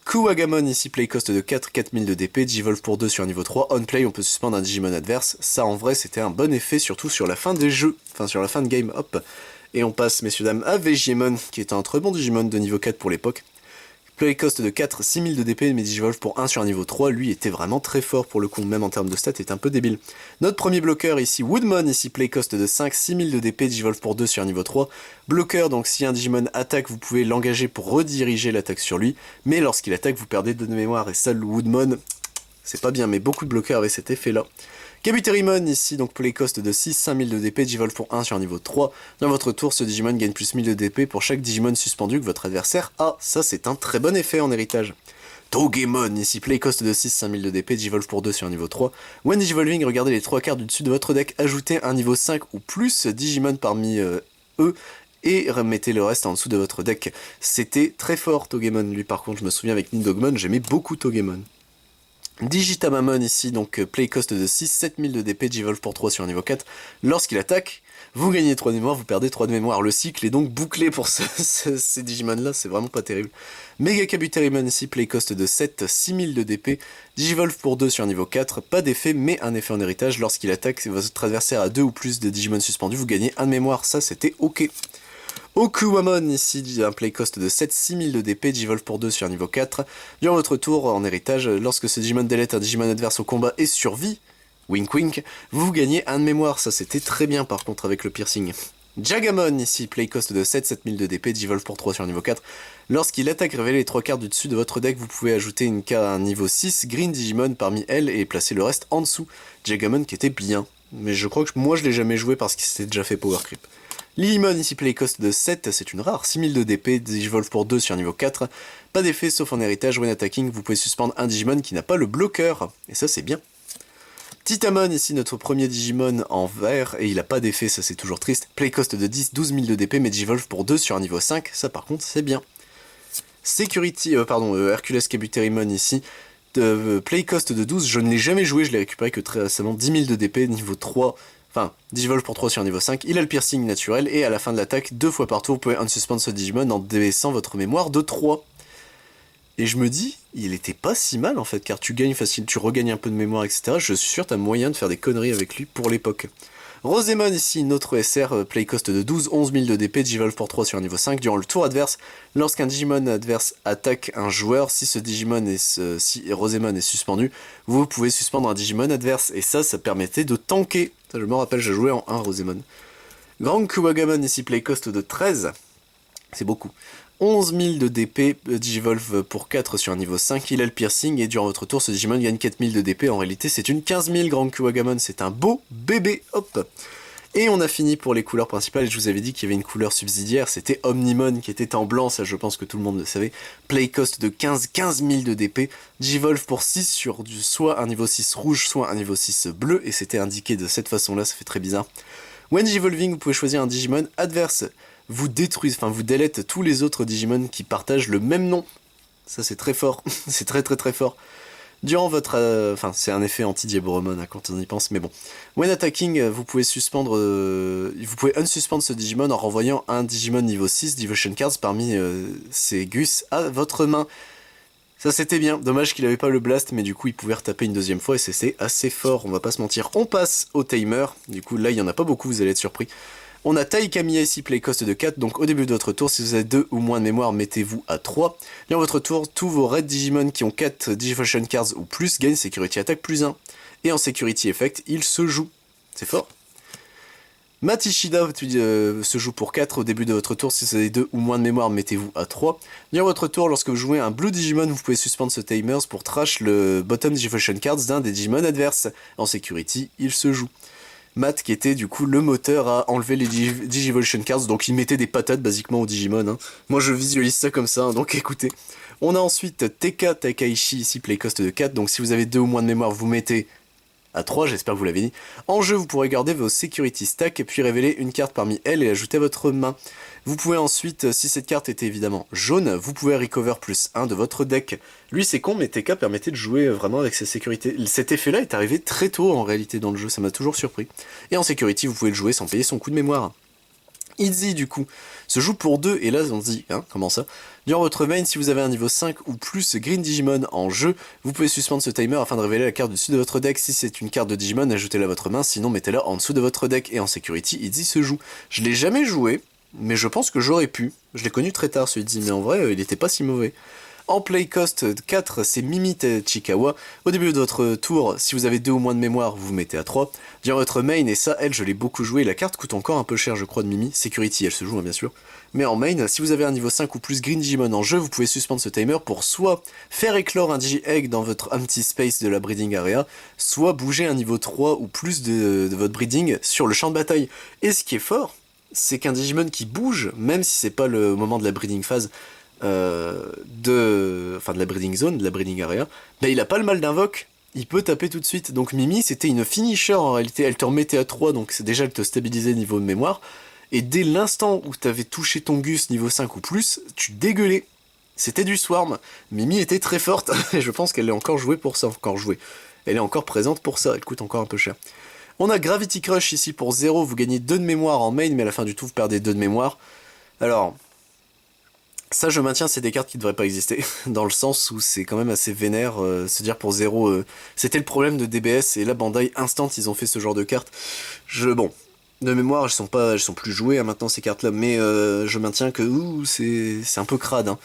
Kuwagamon, ici, playcost de 4, 4000 de DP, Digivolve pour 2 sur niveau 3, on play, on peut suspendre un Digimon adverse. Ça, en vrai, c'était un bon effet, surtout sur la fin des jeux, enfin, sur la fin de game, hop. Et on passe, messieurs, dames, à Vegiemon, qui est un très bon Digimon de niveau 4 pour l'époque. Playcost de 4, 6000 de DP, mais Digivolve pour 1 sur un niveau 3, lui était vraiment très fort pour le coup, même en termes de stats, est un peu débile. Notre premier bloqueur ici, Woodmon, ici playcost de 5, 6000 de DP, Digivolve pour 2 sur un niveau 3. Bloqueur, donc si un Digimon attaque, vous pouvez l'engager pour rediriger l'attaque sur lui, mais lorsqu'il attaque, vous perdez 2 de mémoire, et ça, le Woodmon, c'est pas bien, mais beaucoup de bloqueurs avaient cet effet-là. Kabuterimon ici, donc playcost de 6, 5000 de DP, Digivolve pour 1 sur un niveau 3. Dans votre tour, ce Digimon gagne plus 1000 de DP pour chaque Digimon suspendu que votre adversaire a. Ça, c'est un très bon effet en héritage. Togemon, ici playcost de 6, 5000 de DP, Digivolve pour 2 sur un niveau 3. When Digivolving, regardez les 3 cartes du dessus de votre deck, ajoutez un niveau 5 ou plus Digimon parmi eux, et remettez le reste en dessous de votre deck. C'était très fort, Togemon. Lui, par contre, je me souviens avec Nidogmon, j'aimais beaucoup Togemon. Digitamamon ici, donc playcost de 6, 7000 de DP, Digivolve pour 3 sur un niveau 4. Lorsqu'il attaque, vous gagnez 3 de mémoire, vous perdez 3 de mémoire. Le cycle est donc bouclé pour ces Digimon là, c'est vraiment pas terrible. Mega Kabuterimon ici, playcost de 7, 6000 de DP, Digivolve pour 2 sur un niveau 4. Pas d'effet, mais un effet en héritage. Lorsqu'il attaque, si votre adversaire a 2 ou plus de Digimon suspendus, vous gagnez 1 de mémoire, ça c'était ok. Okuwamon ici, un playcost de 7, 6000 de DP, Digivolve pour 2 sur un niveau 4. Durant votre tour en héritage, lorsque ce Digimon délète un Digimon adverse au combat et survit, wink wink, vous gagnez 1 de mémoire, ça c'était très bien par contre avec le piercing. Jagamon, ici, play cost de 7, 7000 de DP, Digivolve pour 3 sur niveau 4. Lorsqu'il attaque, révélez les 3 cartes du dessus de votre deck, vous pouvez ajouter une carte à un niveau 6, Green Digimon parmi elles et placer le reste en dessous. Jagamon qui était bien, mais je crois que moi je l'ai jamais joué parce qu'il s'était déjà fait power creep. Lilymon, ici play cost de 7, c'est une rare, 6000 de DP, Digivolve pour 2 sur niveau 4. Pas d'effet sauf en héritage, when attacking, vous pouvez suspendre un Digimon qui n'a pas le bloqueur, et ça c'est bien. Titamon, ici notre premier Digimon en vert, et il a pas d'effet, ça c'est toujours triste. Play cost de 10, 12000 de DP, mais Digivolve pour 2 sur un niveau 5, ça par contre c'est bien. Hercules Kabuterimon ici, play cost de 12, je ne l'ai jamais joué, je l'ai récupéré que très récemment, 10 000 de DP, niveau 3, enfin, Digivolve pour 3 sur niveau 5, il a le piercing naturel, et à la fin de l'attaque, 2 fois par tour, vous pouvez unsuspend ce Digimon en débaissant votre mémoire de 3. Et je me dis, il était pas si mal en fait, car tu gagnes facile, tu regagnes un peu de mémoire, etc. Je suis sûr t'as moyen de faire des conneries avec lui pour l'époque. Rosémon ici, notre SR, play cost de 12, 11 000 de DP, Digivolve pour 3 sur un niveau 5. Durant le tour adverse, lorsqu'un Digimon adverse attaque un joueur, si Rosémon est suspendu, vous pouvez suspendre un Digimon adverse. Et ça permettait de tanker. Ça, je me rappelle, j'ai joué en 1 Rosémon. Grand Kuwagamon ici, play cost de 13. C'est beaucoup. 11 000 de DP, Digivolve pour 4 sur un niveau 5, il a le piercing, et durant votre tour, ce Digimon gagne 4 000 de DP, en réalité c'est une 15 000 Grand Kuwagamon, c'est un beau bébé, hop. Et on a fini pour les couleurs principales, je vous avais dit qu'il y avait une couleur subsidiaire, c'était Omnimon qui était en blanc, ça je pense que tout le monde le savait, play cost de 15 000 de DP, Digivolve pour 6 sur soit un niveau 6 rouge, soit un niveau 6 bleu, et c'était indiqué de cette façon-là, ça fait très bizarre. When Digivolving, vous pouvez choisir un Digimon adverse, vous délète tous les autres Digimon qui partagent le même nom. Ça c'est très fort, c'est très très très fort. Durant votre... c'est un effet anti-Diaboromon quand on y pense, mais bon. When attacking, vous pouvez unsuspendre ce Digimon en renvoyant un Digimon niveau 6 Devotion Cards parmi ces Gus à votre main. Ça c'était bien, dommage qu'il avait pas le blast, mais du coup il pouvait retaper une deuxième fois et c'est assez fort, on va pas se mentir. On passe au timer, du coup là il y en a pas beaucoup, vous allez être surpris. On a Taikamiya ici, play cost de 4, donc au début de votre tour, si vous avez 2 ou moins de mémoire, mettez-vous à 3. Dans votre tour, tous vos Red Digimon qui ont 4 Digivolution Cards ou plus gagnent Security Attack plus 1. Et en Security Effect, il se joue. C'est fort. Matishida se joue pour 4 au début de votre tour, si vous avez 2 ou moins de mémoire, mettez-vous à 3. Dans votre tour, lorsque vous jouez un Blue Digimon, vous pouvez suspendre ce Timers pour trash le Bottom Digivolution Cards d'un des Digimon adverses. En Security, il se joue. Matt qui était du coup le moteur à enlever les Digivolution Cards, donc il mettait des patates basiquement aux Digimon. Hein. Moi je visualise ça comme ça, hein, donc écoutez. On a ensuite TK Takaishi ici, play cost de 4, donc si vous avez 2 ou moins de mémoire, vous mettez à 3, j'espère que vous l'avez dit. En jeu, vous pourrez garder vos Security Stacks, puis révéler une carte parmi elles et l'ajouter à votre main. Vous pouvez ensuite, si cette carte était évidemment jaune, vous pouvez recover plus 1 de votre deck. Lui c'est con, mais TK permettait de jouer vraiment avec ses sécurités. Cet effet-là est arrivé très tôt en réalité dans le jeu, ça m'a toujours surpris. Et en Security, vous pouvez le jouer sans payer son coup de mémoire. Easy du coup se joue pour 2, et là on se dit, hein, comment ça? Durant votre main, si vous avez un niveau 5 ou plus Green Digimon en jeu, vous pouvez suspendre ce timer afin de révéler la carte du dessus de votre deck. Si c'est une carte de Digimon, ajoutez-la à votre main, sinon mettez-la en dessous de votre deck. Et en Security, Easy se joue. Je l'ai jamais joué, mais je pense que j'aurais pu. Je l'ai connu très tard ce Easy, mais en vrai, il était pas si mauvais. En play cost 4, c'est Mimi Chikawa. Au début de votre tour, si vous avez 2 ou moins de mémoire, vous mettez à 3. Durant votre main, et ça, elle, je l'ai beaucoup joué. La carte coûte encore un peu cher, je crois, de Mimi. Security, elle se joue, hein, bien sûr. Mais en main, si vous avez un niveau 5 ou plus Green Digimon en jeu, vous pouvez suspendre ce timer pour soit faire éclore un Digi-Egg dans votre empty space de la breeding area, soit bouger un niveau 3 ou plus de votre breeding sur le champ de bataille. Et ce qui est fort, c'est qu'un Digimon qui bouge, même si c'est pas le moment de la breeding phase, de la breeding zone, de la breeding area, bah il a pas le mal d'invoque, il peut taper tout de suite. Donc Mimi c'était une finisher en réalité, elle te remettait à 3, donc c'est déjà elle te stabilisait niveau de mémoire, et dès l'instant où t'avais touché ton Gus niveau 5 ou plus, tu dégueulais. C'était du swarm. Mimi était très forte, et je pense qu'elle est encore jouée pour ça, elle est encore présente pour ça, elle coûte encore un peu cher. On a Gravity Crush ici pour 0, vous gagnez 2 de mémoire en main, mais à la fin du tour vous perdez 2 de mémoire. Alors... ça je maintiens, c'est des cartes qui devraient pas exister, dans le sens où c'est quand même assez vénère, se dire pour 0, c'était le problème de DBS, et là Bandai Instant ils ont fait ce genre de cartes. Bon, de mémoire elles sont plus jouées hein, maintenant ces cartes là, mais je maintiens que c'est un peu crade, hein.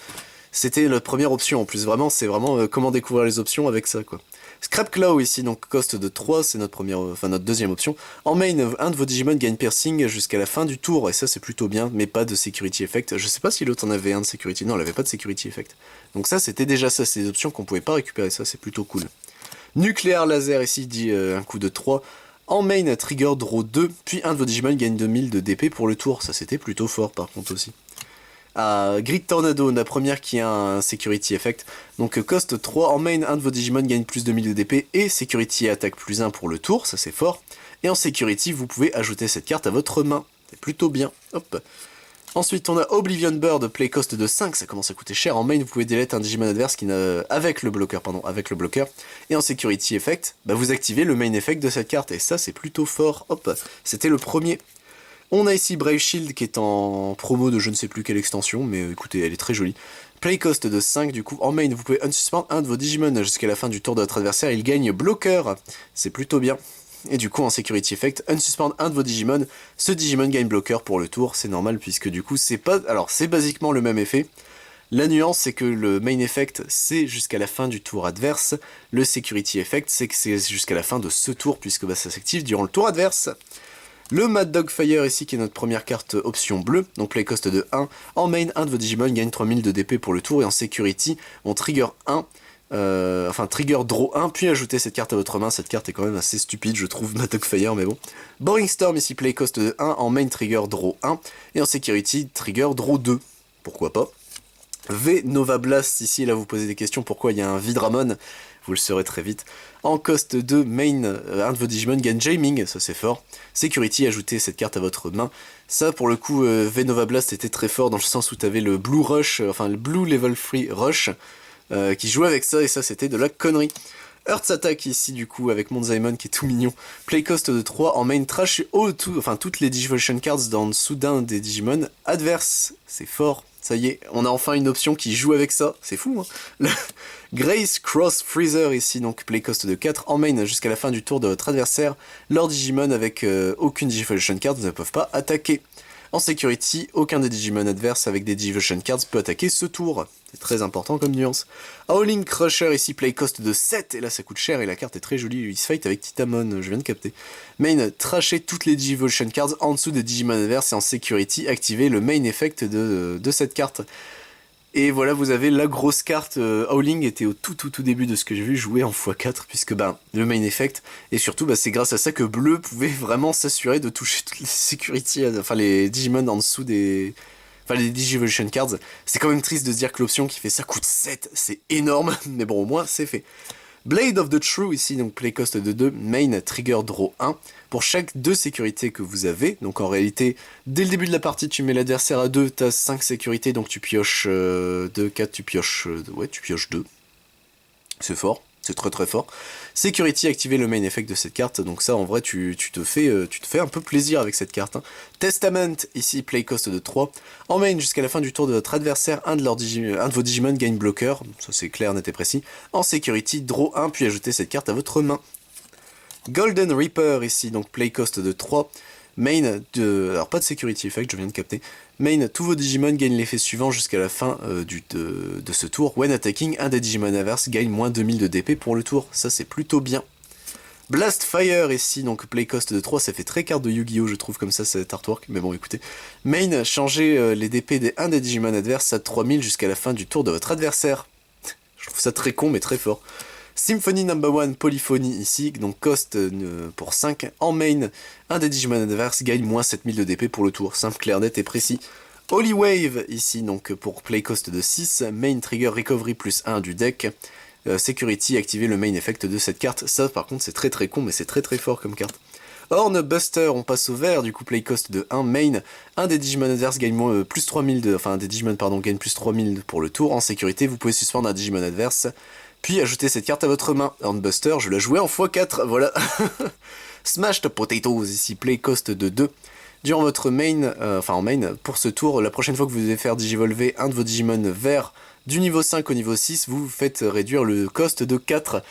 C'était notre première option en plus, vraiment, c'est vraiment comment découvrir les options avec ça, quoi. Scrap Claw ici, donc coste de 3, c'est notre première, enfin notre deuxième option. En main, un de vos Digimon gagne piercing jusqu'à la fin du tour, et ça c'est plutôt bien, mais pas de security effect. Je sais pas si l'autre en avait un de security, non, elle avait pas de security effect. Donc ça c'était déjà ça, c'est des options qu'on pouvait pas récupérer, ça c'est plutôt cool. Nucléaire laser ici, dit un coup de 3. En main, trigger draw 2, puis un de vos Digimon gagne 2000 de DP pour le tour, ça c'était plutôt fort par contre aussi. Grid Tornado, la première qui a un Security Effect. Donc cost 3, en main, un de vos Digimon gagne plus de 1000 de DP et Security Attaque plus 1 pour le tour, ça c'est fort. Et en Security, vous pouvez ajouter cette carte à votre main, c'est plutôt bien. Hop. Ensuite, on a Oblivion Bird, play cost de 5, ça commence à coûter cher. En main, vous pouvez delete un Digimon adverse qui avec le bloqueur, Et en Security Effect, bah, vous activez le main effect de cette carte, et ça c'est plutôt fort. Hop, c'était le premier. On a ici Brave Shield qui est en promo de je ne sais plus quelle extension, mais écoutez, elle est très jolie. Play cost de 5, du coup, en main, vous pouvez unsuspend un de vos Digimon jusqu'à la fin du tour de votre adversaire, il gagne bloqueur, c'est plutôt bien. Et du coup, en Security Effect, unsuspend un de vos Digimon, ce Digimon gagne bloqueur pour le tour, c'est normal, puisque du coup, c'est pas... Alors, c'est basiquement le même effet. La nuance, c'est que le main effect, c'est jusqu'à la fin du tour adverse. Le Security Effect, c'est que c'est jusqu'à la fin de ce tour, puisque bah, ça s'active durant le tour adverse. Le Mad Dog Fire ici qui est notre première carte option bleue, donc play cost de 1. En main, un de vos Digimon gagne 3000 de DP pour le tour et en security, on trigger 1, trigger draw 1, puis ajoutez cette carte à votre main. Cette carte est quand même assez stupide, je trouve, Mad Dog Fire, mais bon. Boring Storm ici, play cost de 1, en main trigger draw 1, et en security, trigger draw 2. Pourquoi pas. V Nova Blast ici, là vous posez des questions, pourquoi il y a un Vidramon? Vous le saurez très vite. En cost 2, main, un de vos Digimon gagne Jaming, ça c'est fort. Security, ajoutez cette carte à votre main. Ça pour le coup, V-Nova Blast était très fort dans le sens où tu avais le Blue Rush, le Blue Level 3 Rush, qui jouait avec ça, et ça c'était de la connerie. Earth's Attack ici du coup avec Monzaemon qui est tout mignon. Play cost de 3, en main trash toutes les Digivolution Cards dans le dessous d'un des Digimon adverse, c'est fort. Ça y est, on a enfin une option qui joue avec ça, c'est fou hein. Grace Cross Freezer ici, donc play cost de 4, en main jusqu'à la fin du tour de votre adversaire. Leurs Digimon avec aucune Digivolution Card ne peuvent pas attaquer. En security, aucun des Digimon adverses avec des Digivolution Cards peut attaquer ce tour. C'est très important comme nuance. Howling Crusher ici, play cost de 7, et là ça coûte cher et la carte est très jolie, il se fight avec Titamon, je viens de capter. Main, trashez toutes les Digivolution Cards en dessous des Digimon adverses et en security, activez le main effect de cette carte. Et voilà, vous avez la grosse carte. Howling était au tout début de ce que j'ai vu jouer en x4, puisque le main effect, et surtout c'est grâce à ça que Bleu pouvait vraiment s'assurer de toucher toutes les security, les Digimon en dessous des... les Digivolution Cards. C'est quand même triste de se dire que l'option qui fait ça coûte 7, c'est énorme, mais bon au moins c'est fait. Blade of the True ici, donc play cost de 2, main trigger draw 1, pour chaque 2 sécurités que vous avez, donc en réalité, dès le début de la partie tu mets l'adversaire à 2, t'as 5 sécurités, donc tu pioches 2, 4, tu pioches 2, c'est fort, c'est très fort. Security, activer le main effect de cette carte, donc ça en vrai tu te fais un peu plaisir avec cette carte. Hein. Testament, ici play cost de 3, en main jusqu'à la fin du tour de votre adversaire, un de vos Digimon gagne bloqueur, ça c'est clair, net et précis. En security, draw 1, puis ajoutez cette carte à votre main. Golden Reaper ici, donc play cost de 3, main alors pas de security effect, je viens de capter. Main, tous vos Digimon gagnent l'effet suivant jusqu'à la fin de ce tour. When attacking, un des Digimon adverses gagne moins 2000 de DP pour le tour, ça c'est plutôt bien. Blast Fire ici, donc play cost de 3, ça fait très carte de Yu-Gi-Oh! Je trouve comme ça cet artwork, mais bon écoutez. Main, changez les DP des 1 des Digimon adverses à 3000 jusqu'à la fin du tour de votre adversaire. Je trouve ça très con mais très fort. Symphony No. 1 Polyphony ici, donc cost pour 5. En main, un des Digimon adverses gagne moins 7000 de DP pour le tour. Simple, clair, net et précis. Holy Wave ici, donc pour play cost de 6. Main trigger recovery plus 1 du deck. Security, activer le main effect de cette carte. Ça par contre c'est très con mais c'est très fort comme carte. Horn Buster, on passe au vert, du coup play cost de 1, main, un des Digimon adverses gagne plus 3000 des Digimon gagne plus 3000 pour le tour. En sécurité, vous pouvez suspendre un Digimon adverse, puis ajouter cette carte à votre main. Horn Buster, je l'ai joué en x4, voilà. Smashed Potatoes, ici play cost de 2. Durant votre main, en main, pour ce tour, la prochaine fois que vous devez faire digivolver un de vos Digimon vert du niveau 5 au niveau 6, vous faites réduire le cost de 4.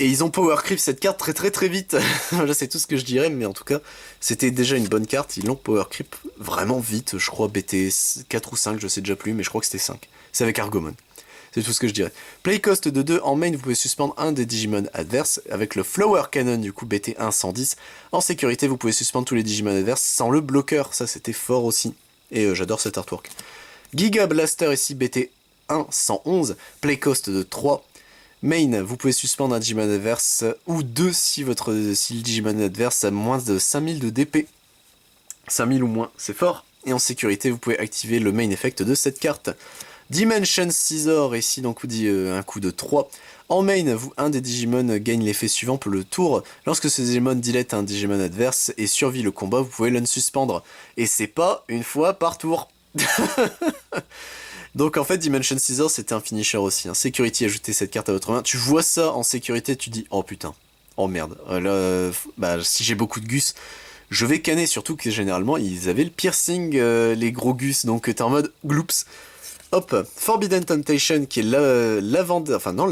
Et ils ont power creep cette carte très vite. Là c'est tout ce que je dirais, mais en tout cas c'était déjà une bonne carte. Ils l'ont power creep vraiment vite, je crois BT 4 ou 5, je sais déjà plus, mais je crois que c'était 5. C'est avec Argomon. C'est tout ce que je dirais. Play cost de 2, en main vous pouvez suspendre un des Digimon adverses avec le Flower Cannon du coup BT1 110. En sécurité vous pouvez suspendre tous les Digimon adverses sans le bloqueur, ça c'était fort aussi. Et j'adore cet artwork. Giga Blaster ici BT1 111, play cost de 3. Main, vous pouvez suspendre un Digimon adverse ou 2 si le Digimon adverse a moins de 5000 de DP. 5000 ou moins, c'est fort. Et en sécurité, vous pouvez activer le main effect de cette carte. Dimension Scissor, ici donc vous dit un coup de 3. En main, un des Digimon gagne l'effet suivant pour le tour. Lorsque ce Digimon dilette un Digimon adverse et survit le combat, vous pouvez l'unsuspendre. Et c'est pas une fois par tour. Donc en fait, Dimension Scissor, c'était un finisher aussi. Hein. Security, ajoutez cette carte à votre main. Tu vois ça en sécurité, tu dis, oh putain, oh merde. Là, si j'ai beaucoup de Gus, je vais canner, surtout que généralement, ils avaient le piercing, les gros Gus, donc t'es en mode gloops. Hop, Forbidden Temptation, qui est la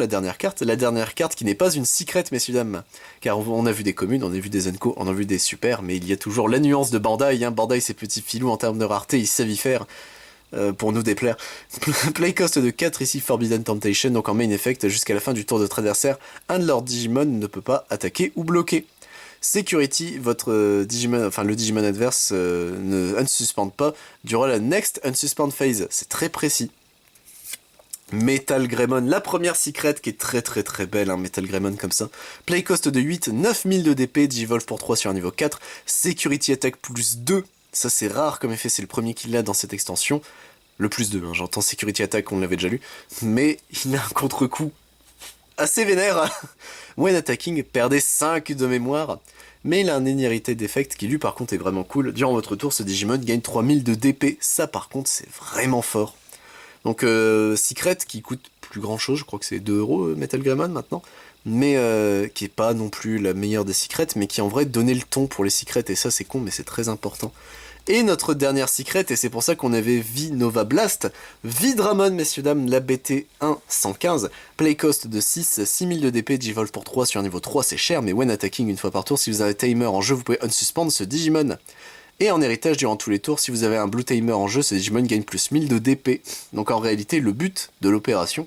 dernière carte qui n'est pas une secret, messieurs dames. Car on a vu des communes, on a vu des Enco, on a vu des super, mais il y a toujours la nuance de Bandai. Hein. Bandai, ces petits filous en termes de rareté, ils savent y faire. Pour nous déplaire. Play cost de 4 ici, Forbidden Temptation, donc en main effect, jusqu'à la fin du tour de votre adversaire, un de leurs Digimon ne peut pas attaquer ou bloquer. Security, votre Digimon, enfin le Digimon adverse ne unsuspend pas durant la next unsuspend phase. C'est très précis. Metal Greymon, la première secret qui est très très très belle, hein, Metal Greymon comme ça. Play cost de 8, 9000 de DP, Digivolve pour 3 sur un niveau 4, Security Attack plus 2, ça c'est rare comme effet, c'est le premier qu'il a dans cette extension. Le plus 2, hein, j'entends Security Attack, on l'avait déjà lu, mais il a un contre-coup assez vénère. When attacking, perdez 5 de mémoire, mais il a un inhérité d'effect qui lui par contre est vraiment cool. Durant votre tour, ce Digimon gagne 3000 de DP, ça par contre c'est vraiment fort. Donc Secret qui coûte plus grand chose, je crois que c'est 2 € Metal Greymon maintenant, mais qui est pas non plus la meilleure des Secrets, mais qui en vrai donnait le ton pour les Secrets, et ça c'est con mais c'est très important. Et notre dernière Secret, et c'est pour ça qu'on avait Nova Blast, Vidramon, messieurs dames, la BT1 115, play cost de 6, 6000 de DP, Digivolve pour 3 sur un niveau 3, c'est cher, mais when attacking une fois par tour, si vous avez timer en jeu, vous pouvez unsuspendre ce Digimon. Et en héritage, durant tous les tours, si vous avez un blue timer en jeu, ce Digimon gagne plus 1000 de DP. Donc en réalité, le but de l'opération,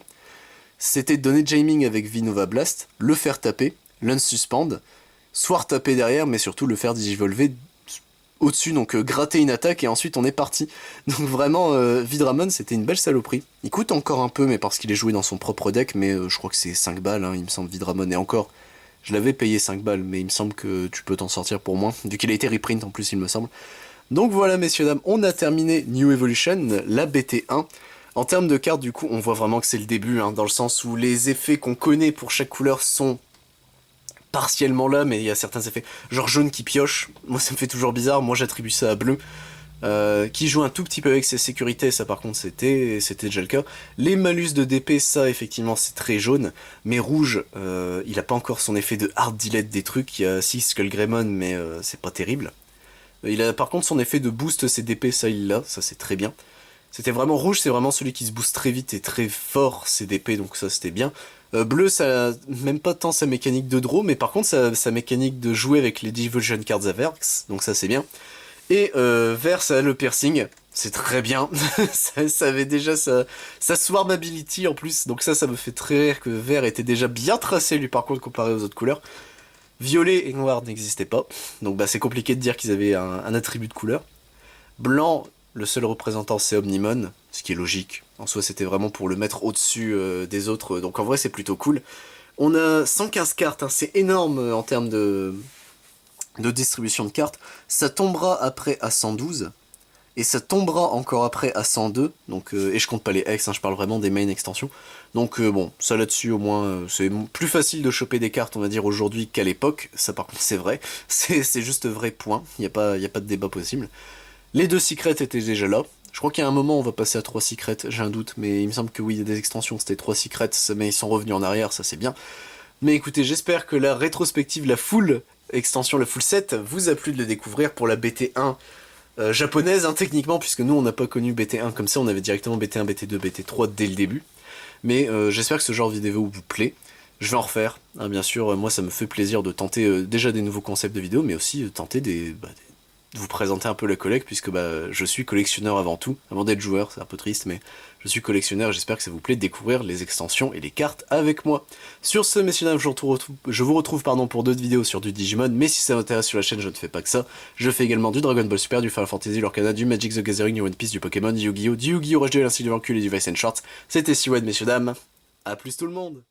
c'était de donner Jaming avec Nova Blast, le faire taper, l'unsuspend, soit taper derrière, mais surtout le faire digivolver au-dessus, donc gratter une attaque, et ensuite on est parti. Donc vraiment, Vidramon, c'était une belle saloperie. Il coûte encore un peu, mais parce qu'il est joué dans son propre deck, mais je crois que c'est 5 balles, hein, il me semble, Vidramon, et encore... Je l'avais payé 5 balles, mais il me semble que tu peux t'en sortir pour moins, vu qu'il a été reprint en plus, il me semble. Donc voilà, messieurs, dames, on a terminé New Evolution, la BT1. En termes de cartes, du coup, on voit vraiment que c'est le début, hein, dans le sens où les effets qu'on connaît pour chaque couleur sont partiellement là, mais il y a certains effets, genre jaune qui pioche, moi ça me fait toujours bizarre, moi j'attribue ça à bleu. Qui joue un tout petit peu avec ses sécurités, ça par contre c'était déjà le cas. Les malus de DP, ça effectivement c'est très jaune, mais rouge, il a pas encore son effet de hard delete des trucs, il y a 6 Skull Greymon, mais c'est pas terrible. Il a par contre son effet de boost ses DP, ça il l'a, ça c'est très bien. C'était vraiment rouge, c'est vraiment celui qui se booste très vite et très fort ses DP, donc ça c'était bien. Bleu, ça même pas tant sa mécanique de draw, mais par contre sa mécanique de jouer avec les Devotion Cards Averse, donc ça c'est bien. Et vert, ça a le piercing, c'est très bien, ça avait déjà sa swarm ability en plus, donc ça me fait très rire que vert était déjà bien tracé lui par contre comparé aux autres couleurs. Violet et noir n'existaient pas, donc bah c'est compliqué de dire qu'ils avaient un attribut de couleur. Blanc, le seul représentant c'est Omnimon, ce qui est logique, en soi c'était vraiment pour le mettre au-dessus des autres, donc en vrai c'est plutôt cool. On a 115 cartes, hein, c'est énorme en termes de distribution de cartes, ça tombera après à 112, et ça tombera encore après à 102, donc, et je compte pas les ex, hein, je parle vraiment des main extensions, donc bon, ça là-dessus au moins, c'est plus facile de choper des cartes, on va dire, aujourd'hui qu'à l'époque, ça par contre c'est vrai, c'est juste vrai point, il n'y a pas de débat possible. Les 2 secrets étaient déjà là, je crois qu'il y a un moment on va passer à 3 secrets, j'ai un doute, mais il me semble que oui, il y a des extensions, c'était 3 secrets, mais ils sont revenus en arrière, ça c'est bien. Mais écoutez, j'espère que la rétrospective, la full extension, la full set, vous a plu de le découvrir pour la BT1 japonaise, hein, techniquement, puisque nous on n'a pas connu BT1 comme ça, on avait directement BT1, BT2, BT3 dès le début. Mais j'espère que ce genre de vidéo vous plaît. Je vais en refaire, hein, bien sûr, moi ça me fait plaisir de tenter déjà des nouveaux concepts de vidéo, mais aussi tenter des vous présenter un peu la collecte, puisque bah, je suis collectionneur avant tout, avant d'être joueur, c'est un peu triste, mais je suis collectionneur et j'espère que ça vous plaît de découvrir les extensions et les cartes avec moi. Sur ce, messieurs dames, je vous retrouve pour d'autres vidéos sur du Digimon, mais si ça vous intéresse sur la chaîne, je ne fais pas que ça. Je fais également du Dragon Ball Super, du Final Fantasy, l'Orcana, du Magic the Gathering, du One Piece, du Pokémon, du Yu-Gi-Oh, Rush Duel, ainsi du Vancule et du Vice and Shorts. C'était Siwed, messieurs dames. A plus tout le monde.